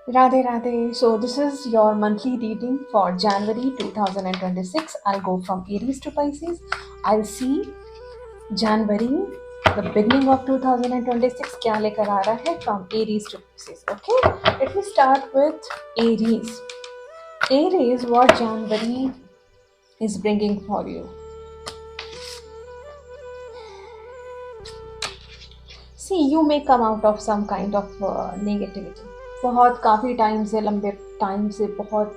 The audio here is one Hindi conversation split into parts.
Radhe Radhe. So, this is your monthly reading for January 2026. I'll go from Aries to Pisces. I'll see January, the beginning of 2026, क्या लेकर आ रहा है from Aries to Pisces. Okay, let me start with Aries. Aries, what January is bringing for you. See, you may come out of some kind of negativity. बहुत काफ़ी टाइम से, लंबे टाइम से बहुत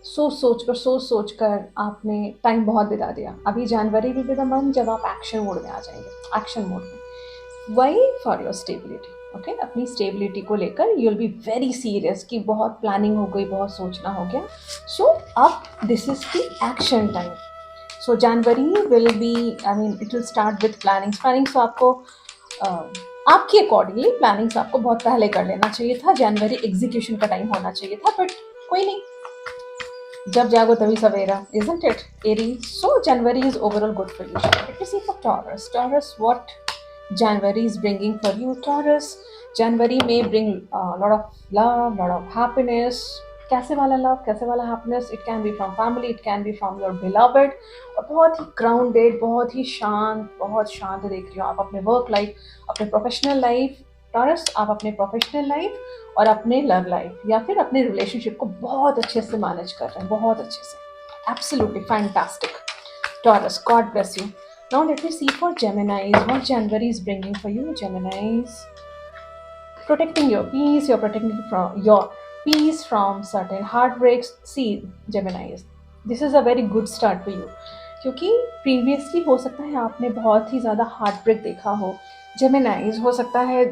सोच कर आपने टाइम बहुत बिता दिया. अभी January will be the month जब आप एक्शन मोड में आ जाएंगे, एक्शन मोड में. Why for your stability. Okay, अपनी स्टेबिलिटी को लेकर you will be very serious कि बहुत प्लानिंग हो गई, बहुत सोचना हो गया. सो अब this is the action time. So January will B, I mean it will start with planning. तो आपको आपके अकॉर्डिंगली प्लानिंग्स आपको बहुत पहले कर लेना चाहिए था. जनवरी एग्जीक्यूशन का टाइम होना चाहिए था, बट कोई नहीं, जब जागो तभी सवेरा, isn't it, Aries? So January is overall good for you. Let me see for Taurus. Taurus, what January is bringing for you. Taurus, January may bring a lot of love, lot of happiness. कैसे वाला लव, कैसे वाला happiness? It can be from family, it can be from your beloved. और बहुत ही ग्राउंडेड, बहुत ही शांत, बहुत शांत देख रही हो आप अपने वर्क लाइफ, अपने प्रोफेशनल लाइफ. टॉरस, आप अपने प्रोफेशनल लाइफ और अपने लव लाइफ या फिर अपने रिलेशनशिप को बहुत अच्छे से मैनेज कर रहे हैं, बहुत अच्छे से. Absolutely fantastic. Taurus, God bless you. Now let me see for Geminis, what January is bringing for you. Geminis, protecting your peace, you're protecting from your peace from certain heartbreaks. See, Geminis, this is a very good start for you. क्योंकि प्रीवियसली हो सकता है आपने बहुत ही ज़्यादा हार्ट ब्रेक देखा हो. जेमिनाइज, हो सकता है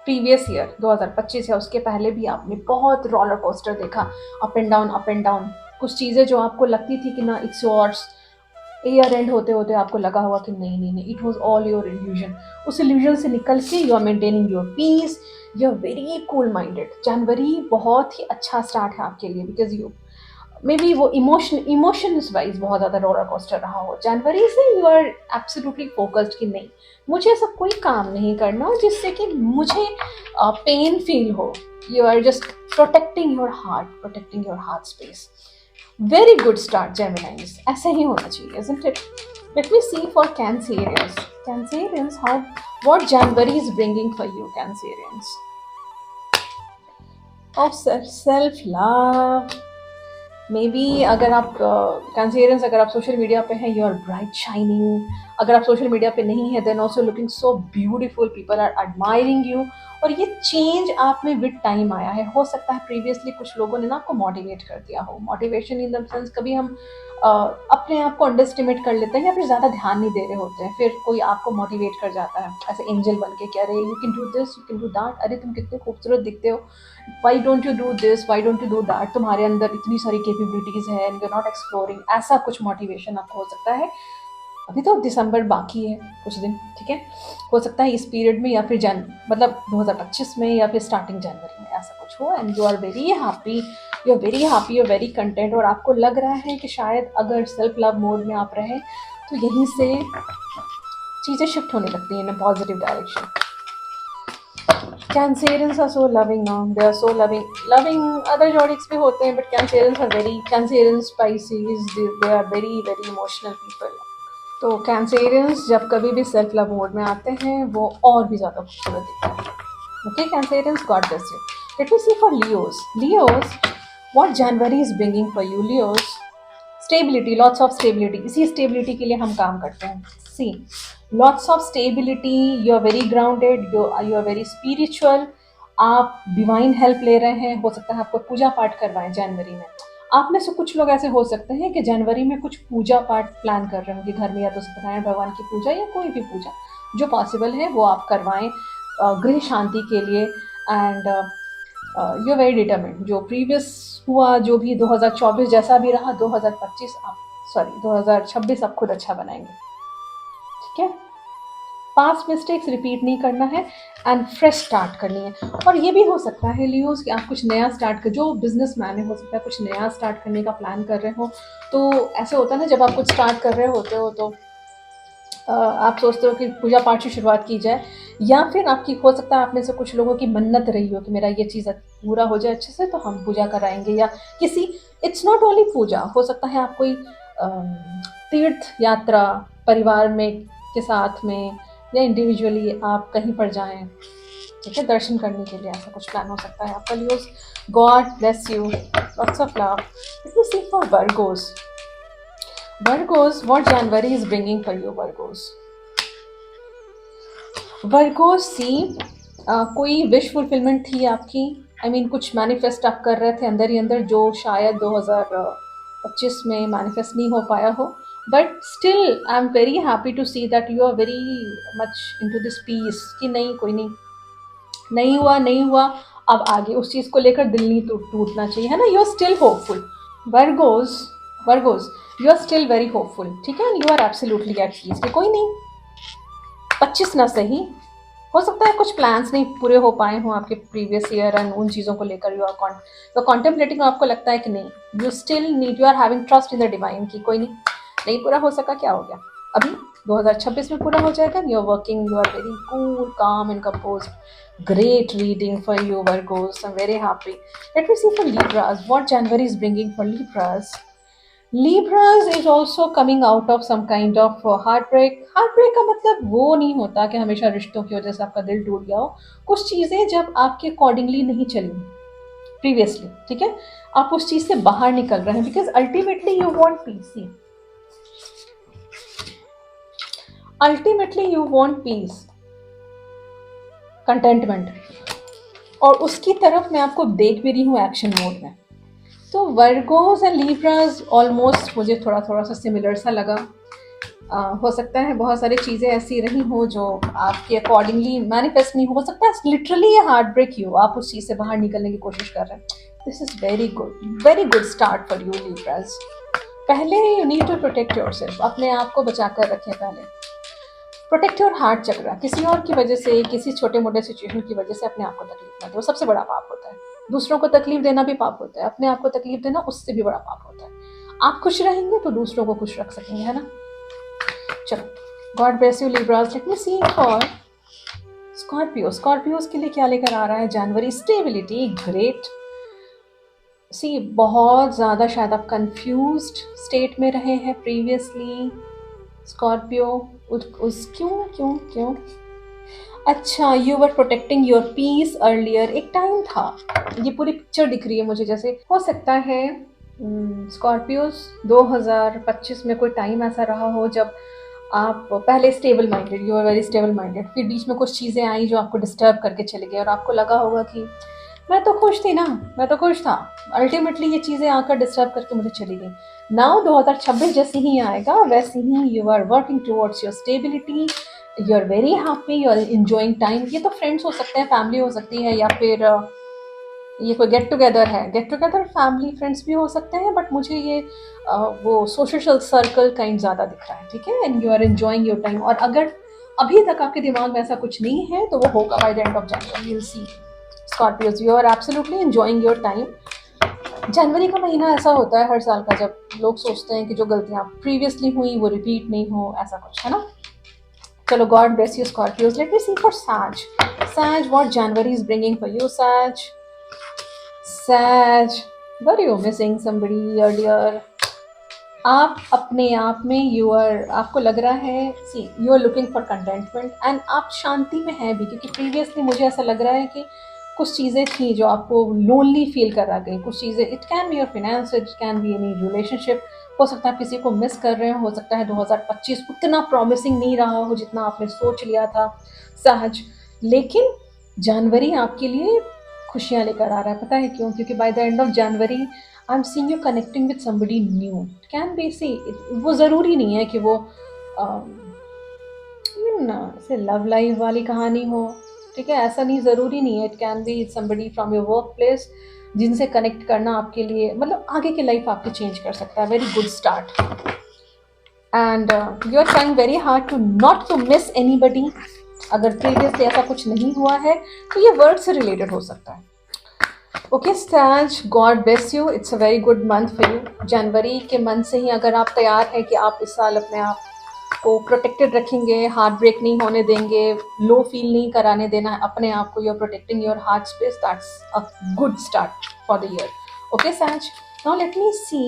प्रीवियस ईयर 2025 या उसके पहले भी आपने बहुत रोलर कोस्टर देखा, up and down, up and down. कुछ चीज़ें जो आपको लगती थी कि ना इट्स योर्स, ईयर एंड होते होते आपको लगा हुआ कि नहीं नहीं नहीं, it was all your illusion. उस इल्यूजन से निकल के you are maintaining your peace, you are very cool minded. जनवरी बहुत ही अच्छा स्टार्ट है आपके लिए, बिकॉज यू मे बी वो इमोशंस वाइज बहुत ज़्यादा रोलर कोस्टर रहा हो. जनवरी से यू आर एब्सोल्युटली फोकस्ड कि नहीं, मुझे ऐसा कोई काम नहीं करना जिससे कि मुझे पेन फील हो. You are just protecting your heart, protecting your heart space. Very good start Geminis, ऐसे ही होना चाहिए, isn't it? Let me see for Cancerians. Cancerians, how, what January is bringing for you, Cancerians? Oh, self love. May be अगर आप कैंसेरियंस, अगर आप सोशल मीडिया पे हैं, यू आर ब्राइट शाइनिंग. अगर आप सोशल मीडिया पे नहीं है, then also looking so beautiful, people are admiring you. और ये चेंज आप में विद टाइम आया है. हो सकता है प्रीवियसली कुछ लोगों ने ना आपको मोटिवेट कर दिया हो. मोटिवेशन इन द सेंस, कभी हम अपने आप को अंडर एस्टिमेट कर लेते हैं या फिर ज़्यादा ध्यान नहीं दे रहे होते हैं, फिर कोई आपको मोटिवेट कर जाता है ऐसे एंजल बन के कि अरे you can do this, you can do that, अरे तुम कितने खूबसूरत दिखते हो, why don't you do this, why don't you do that, तुम्हारे अंदर इतनी सारी कैपेबिलिटीज़ है and you are not exploring. ऐसा कुछ मोटिवेशन आपको हो सकता है. अभी तो दिसंबर बाकी है कुछ दिन, ठीक है, हो सकता है इस पीरियड में या फिर मतलब 2025 में या फिर स्टार्टिंग जनवरी में ऐसा कुछ हो. And you are very happy, you are very happy, you are very content. और आपको लग रहा है कि शायद अगर सेल्फ लव मोड में आप रहें तो यहीं से चीज़ें शिफ्ट होने लगती हैं in a positive direction. Cancerians are so loving now. They are so loving. Loving other zodiacs भी होते हैं, but Cancerians are very, Cancerians, Pisces, they are very very emotional people. तो Cancerians जब कभी भी सेल्फ लव मोड में आते हैं वो और भी ज़्यादा खूबसूरत दिखते हैं. Okay, Cancerians, God bless you. Let me see for Leos. Leos, what January is bringing for you, Leos? Stability, lots of stability. इसी स्टेबिलिटी के लिए हम काम करते हैं. See, lots of stability, you are very grounded, you are very spiritual. आप डिवाइन हेल्प ले रहे हैं. हो सकता है आपको पूजा पाठ करवाएं जनवरी में. आप में से कुछ लोग ऐसे हो सकते हैं कि जनवरी में कुछ पूजा पाठ प्लान कर रहे होंगे घर में, या तो सत्यनारायण भगवान की पूजा या कोई भी पूजा जो पॉसिबल है वो आप करवाएं गृह शांति के लिए. And you very determined. जो प्रीवियस हुआ, जो भी 2024 जैसा भी रहा, 2025 आप, सॉरी 2026 आप खुद अच्छा बनाएंगे, ठीक है. पास्ट मिस्टेक्स रिपीट नहीं करना है एंड फ्रेश स्टार्ट करनी है. और ये भी हो सकता है लियोस कि आप कुछ नया स्टार्ट कर, जो बिजनेस मैन है हो सकता है कुछ नया स्टार्ट करने का प्लान कर रहे हो. तो ऐसे होता है ना, जब आप कुछ स्टार्ट कर रहे होते हो तो आप सोचते हो कि पूजा पाठ से शुरुआत की जाए, या फिर आपकी हो सकता है आप में से कुछ लोगों की मन्नत रही हो कि मेरा ये चीज़ पूरा हो जाए अच्छे से तो हम पूजा कराएंगे, या किसी, इट्स नॉट ओनली पूजा, हो सकता है आप कोई तीर्थ यात्रा परिवार में के साथ में या इंडिविजुअली आप कहीं पर जाएं, ठीक है, दर्शन करने के लिए, ऐसा कुछ प्लान हो सकता है आपका use. God bless you, lots of love. Let me see for Virgos. Virgos, what January is bringing for you Virgos? Virgos see, कोई विश फुलफिलमेंट थी आपकी, आई मीन कुछ मैनिफेस्ट आप कर रहे थे अंदर ही अंदर जो शायद 2025 में मैनिफेस्ट नहीं हो पाया हो, but still I am very happy to see that you are very much into this peace कि नहीं कोई नहीं, नहीं हुआ नहीं हुआ, अब आगे उस चीज़ को लेकर दिल नहीं टूटना चाहिए, है ना, you are still hopeful. Virgos, Virgos, you are still very hopeful, ठीक है, you are absolutely at peace कि कोई नहीं, 25 ना सही, हो सकता है कुछ प्लान्स नहीं पूरे हो पाए हों आपके प्रीवियस ईयर एंड उन चीज़ों को लेकर यू आर कॉन्टेम्पलेटिंग, आपको लगता है कि नहीं, you still need, you are having trust in the divine कि कोई नहीं, नहीं पूरा हो सका, क्या हो गया, अभी 2026 में पूरा हो जाएगा, you are working, you are very cool calm and compose. Great reading for you Virgos, I'm very happy. Let me see for Libras, what January is bringing for Libras. Libras is also coming out of some kind of heartbreak. Heartbreak का मतलब वो नहीं होता कि हमेशा रिश्तों की वजह से आपका दिल टूट गया हो, कुछ चीज़ें जब आपके अकॉर्डिंगली नहीं चली प्रीवियसली, ठीक है, आप उस चीज़ से बाहर निकल रहे हैं, because ultimately you want peace, ultimately you want peace, contentment, और उसकी तरफ मैं आपको देख भी रही हूँ एक्शन मोड में। तो वर्गोस एंड लीब्रास ऑलमोस्ट मुझे थोड़ा थोड़ा सा सिमिलर सा लगा। हो सकता है बहुत सारी चीज़ें ऐसी रही हों जो आपके अकॉर्डिंगली मैनिफेस्ट नहीं हो सकता है, लिटरली ये हार्ट ब्रेक यू, आप उस चीज़ से बाहर निकलने की कोशिश कर रहे हैं। This is very good start for you Libras. पहले you need to protect yourself, अपने आप को बचा कर रखें, पहले प्रोटेक्ट योर हार्ट चक्रा, किसी और की वजह से, किसी छोटे मोटे सिचुएशन की वजह से अपने आप को तकलीफ ना दो, सबसे बड़ा पाप होता है। दूसरों को तकलीफ देना भी पाप होता है, अपने आप को तकलीफ देना उससे भी बड़ा पाप होता है। आप खुश रहेंगे तो दूसरों को खुश रख सकेंगे, है ना। चलो, God bless you Libras. Let me see for Scorpio. Scorpios के लिए क्या लेकर आ रहा है जनवरी? Stability, great. सी, बहुत ज़्यादा शायद आप कंफ्यूज्ड स्टेट में रहे हैं प्रीवियसली स्कॉर्पियो, उस क्यों क्यों क्यों, अच्छा, you were protecting your peace earlier, एक टाइम था, ये पूरी पिक्चर दिख रही है मुझे, जैसे हो सकता है स्कॉर्पियोस 2025 में कोई टाइम ऐसा रहा हो जब आप पहले stable minded, you are very stable minded, फिर बीच में कुछ चीज़ें आई जो आपको डिस्टर्ब करके चले गए और आपको लगा होगा कि मैं तो खुश थी ना, मैं तो खुश था, अल्टीमेटली ये चीज़ें आकर डिस्टर्ब करके मुझे चली गई। नाउ 2026 जैसे ही आएगा वैसे ही you are working towards your stability, you are very happy, you are enjoying time. ये तो फ्रेंड्स हो सकते हैं, फैमिली हो सकती है, या फिर ये कोई गेट टुगेदर है, गेट टुगेदर फैमिली फ्रेंड्स भी हो सकते हैं, बट मुझे ये वो सोशल सर्कल काइंड ज़्यादा दिख रहा है, ठीक है, and you are enjoying your time. और अगर अभी तक आपके दिमाग में ऐसा कुछ नहीं है तो वो होगा by the end of January, you will see Scorpios, you are absolutely enjoying your time. जनवरी का महीना ऐसा होता है हर साल का जब लोग सोचते हैं कि जो गलतियाँ प्रीवियसली हुई वो रिपीट नहीं हो, ऐसा कुछ, है ना। चलो, God bless you Scorpios. Late me see for सैज। सैज, what January is bringing for you सैज? सैज, were you missing somebody earlier? आप अपने आप में आपको लग रहा है, सी, you are looking for containment and आप शांति में हैं भी, क्योंकि प्रीवियसली मुझे ऐसा लग रहा है कि कुछ चीज़ें थी जो आपको लोनली फील करा गई, कुछ चीज़ें, it can be your finance, it can be any relationship, हो सकता है किसी को मिस कर रहे हो सकता है 2025 उतना प्रॉमिसिंग नहीं रहा हो जितना आपने सोच लिया था सहज, लेकिन जनवरी आपके लिए खुशियाँ लेकर आ रहा है। पता है क्यों? क्योंकि by the end of January I am seeing you connecting with somebody new, can be, see, वो ज़रूरी नहीं है कि वो से लव लाइफ वाली कहानी हो, ठीक है, ऐसा नहीं, ज़रूरी नहीं है, it can be somebody from your work place जिनसे कनेक्ट करना आपके लिए, मतलब आगे की लाइफ आपकी चेंज कर सकता है। Very good start and you are trying very hard to not to miss anybody. अगर प्रीवियसली ऐसा कुछ नहीं हुआ है तो ये वर्क से रिलेटेड हो सकता है। ओके सैज, God bless you, it's a very good month for you. जनवरी के मंथ से ही अगर आप तैयार हैं कि आप इस साल अपने आप को प्रोटेक्टेड रखेंगे, हार्ट ब्रेक नहीं होने देंगे, लो फील नहीं कराने देना है अपने आप को. You are protecting your heart space. That's a good start for the year. Okay Saj, now let me see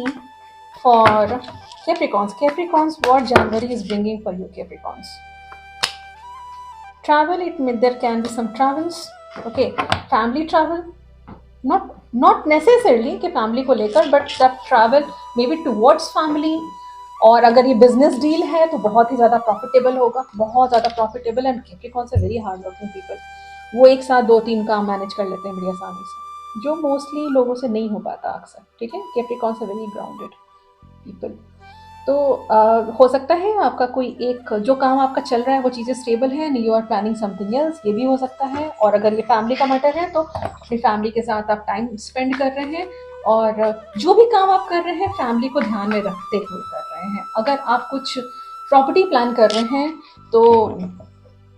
for Capricorns. Capricorns, what January is bringing for you, Capricorns? Travel, there can be some travels. Okay, family travel, not necessarily कि फैमिली को लेकर, but that travel may be towards family. और अगर ये बिजनेस डील है तो बहुत ही ज़्यादा प्रॉफिटेबल होगा, बहुत ज़्यादा प्रॉफिटेबल. एंड कैप्रिकॉर्न से वेरी हार्ड वर्किंग पीपल, वो एक साथ 2-3 काम मैनेज कर लेते हैं बड़ी आसानी से, जो मोस्टली लोगों से नहीं हो पाता अक्सर. ठीक है, कैप्रिकॉर्न से वेरी ग्राउंडेड पीपल. तो हो सकता है आपका कोई एक जो काम आपका चल रहा है वो चीज़ें स्टेबल है and you are planning something else, ये भी हो सकता है. और अगर ये फैमिली का मैटर है तो अपनी फैमिली के साथ आप टाइम स्पेंड कर रहे हैं, और जो भी काम आप कर रहे हैं फैमिली को ध्यान में रखते हुए कर रहे हैं. अगर आप कुछ प्रॉपर्टी प्लान कर रहे हैं तो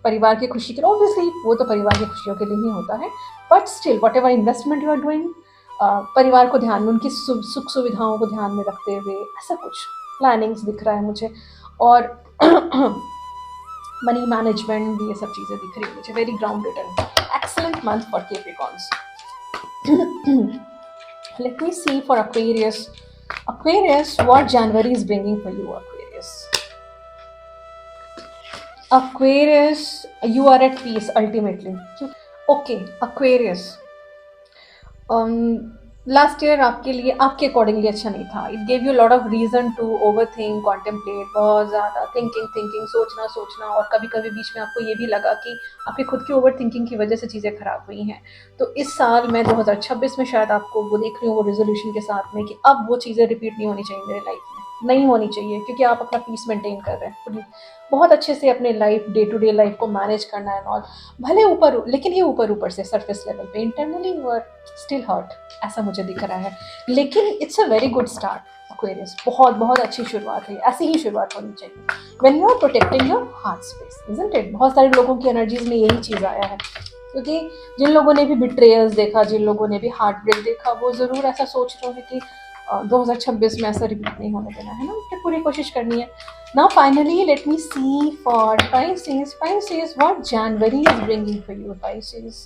परिवार की खुशी के लिए, ऑब्वियसली वो तो परिवार की खुशियों के लिए ही होता है, but still whatever investment you are doing, परिवार को ध्यान में, उनकी सुख सुविधाओं को ध्यान में रखते हुए ऐसा कुछ प्लानिंग्स दिख रहा है मुझे. और मनी मैनेजमेंट, ये सब चीज़ें दिख रही है मुझे. Very grounded and excellent month for Capricorns. Let me see for Aquarius. Aquarius, what January is bringing for you, Aquarius? Aquarius, you are at peace ultimately. Okay, Aquarius. Last year आपके लिए, आपके अकॉर्डिंगली अच्छा नहीं था. It gave you lot of reason to over think, contemplate, बहुत ज़्यादा थिंकिंग, सोचना. और कभी कभी बीच में आपको ये भी लगा कि आपकी खुद की ओवर थिंकिंग की वजह से चीज़ें खराब हुई हैं. तो इस साल मैं 2026 में शायद आपको वो देख रही हूँ, वो रेजोल्यूशन के साथ में, कि अब वो चीज़ें रिपीट नहीं होनी चाहिए मेरे लाइफ में, नहीं होनी चाहिए, क्योंकि आप अपना पीस मेंटेन कर रहे हैं बहुत अच्छे से. अपने life, day to day life को मैनेज करना है और भले ऊपर, लेकिन ये ऊपर से सरफेस लेवल पे, internally you are still hurt, ऐसा मुझे दिख रहा है. लेकिन it's a very good start Aquarius. बहुत अच्छी शुरुआत है, ऐसी ही शुरुआत होनी चाहिए. When you are protecting your heart space, isn't it? बहुत सारे लोगों की एनर्जीज में यही चीज़ आया है, क्योंकि जिन लोगों ने भी बिट्रेयल्स देखा, जिन लोगों ने भी हार्ट ब्रेक देखा, वो ज़रूर ऐसा सोच रहे हैं कि 2026 में ऐसा रिपीट नहीं होने देना है ना, तो पूरी कोशिश करनी है. Now finally, let me see for Pisces. Pisces, what January is bringing for you, Pisces?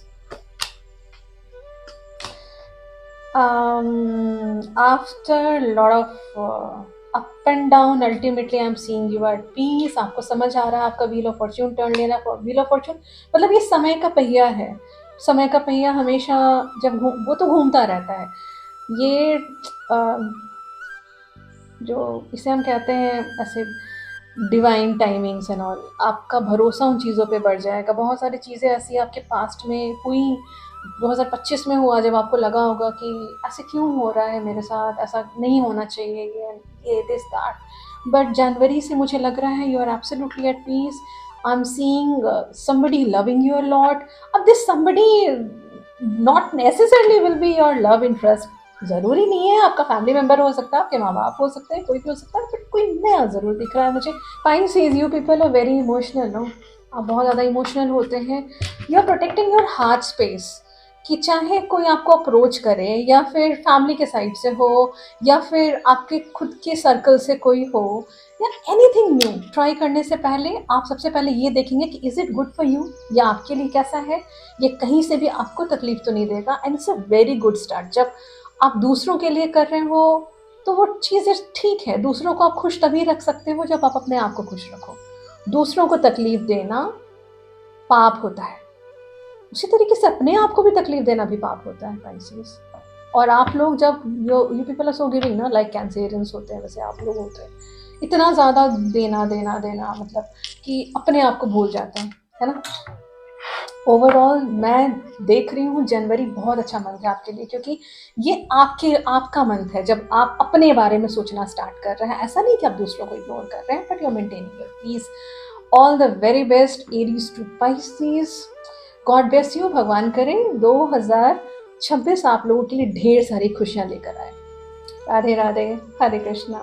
After a lot of up and down, ultimately I'm seeing you at peace. आपको समझ आ रहा है आपका व्हील ऑफ फॉर्च्यून टर्न लेना. व्हील ऑफ फॉर्च्यून मतलब ये समय का पहिया है. समय का पहिया हमेशा जब वो तो घूमता रहता है. ये जो इसे हम कहते हैं ऐसे डिवाइन टाइमिंग्स एंड ऑल, आपका भरोसा उन चीज़ों पे बढ़ जाएगा. बहुत सारी चीज़ें ऐसी आपके पास्ट में हुई, 2025 में हुआ, जब आपको लगा होगा कि ऐसे क्यों हो रहा है मेरे साथ, ऐसा नहीं होना चाहिए, ये दिस दैट. बट जनवरी से मुझे लग रहा है you are absolutely at peace. I am seeing somebody loving you a lot. अब this somebody not necessarily will be your love interest. ज़रूरी नहीं है, आपका फैमिली मेम्बर हो सकता है, आपके माँ बाप हो सकते हैं, कोई भी हो सकता है, बट कोई नया ज़रूर दिख रहा है मुझे. Pisces, you people are very emotional, no? आप बहुत ज़्यादा इमोशनल होते हैं. You are protecting your heart space, कि चाहे कोई आपको अप्रोच करे, या फिर फैमिली के साइड से हो, या फिर आपके खुद के सर्कल से कोई हो, या एनीथिंग न्यू ट्राई करने से पहले आप सबसे पहले ये देखेंगे कि is it good for you, या आपके लिए कैसा है, ये कहीं से भी आपको तकलीफ तो नहीं देगा. And it's a very good start. जब आप दूसरों के लिए कर रहे हो तो वो चीज़ें ठीक है. दूसरों को आप खुश तभी रख सकते हो जब आप अपने आप को खुश रखो. दूसरों को तकलीफ देना पाप होता है, उसी तरीके से अपने आप को भी तकलीफ देना भी पाप होता है, Pisces. और आप लोग जब you people are so giving ना, लाइक कैंसेरियंस होते हैं वैसे आप लोग होते हैं, इतना ज़्यादा देना मतलब कि अपने आप को भूल जाते हैं, है ना. ओवरऑल मैं देख रही हूँ जनवरी बहुत अच्छा मंथ है आपके लिए, क्योंकि ये आपका मंथ है जब आप अपने बारे में सोचना स्टार्ट कर रहे हैं. ऐसा नहीं कि आप दूसरों को इग्नोर कर रहे हैं, but you are maintaining your peace. All the very best Aries to Pisces. God bless you. भगवान करें 2026 आप लोगों के लिए ढेर सारी खुशियाँ लेकर आए. राधे राधे. हरे कृष्णा.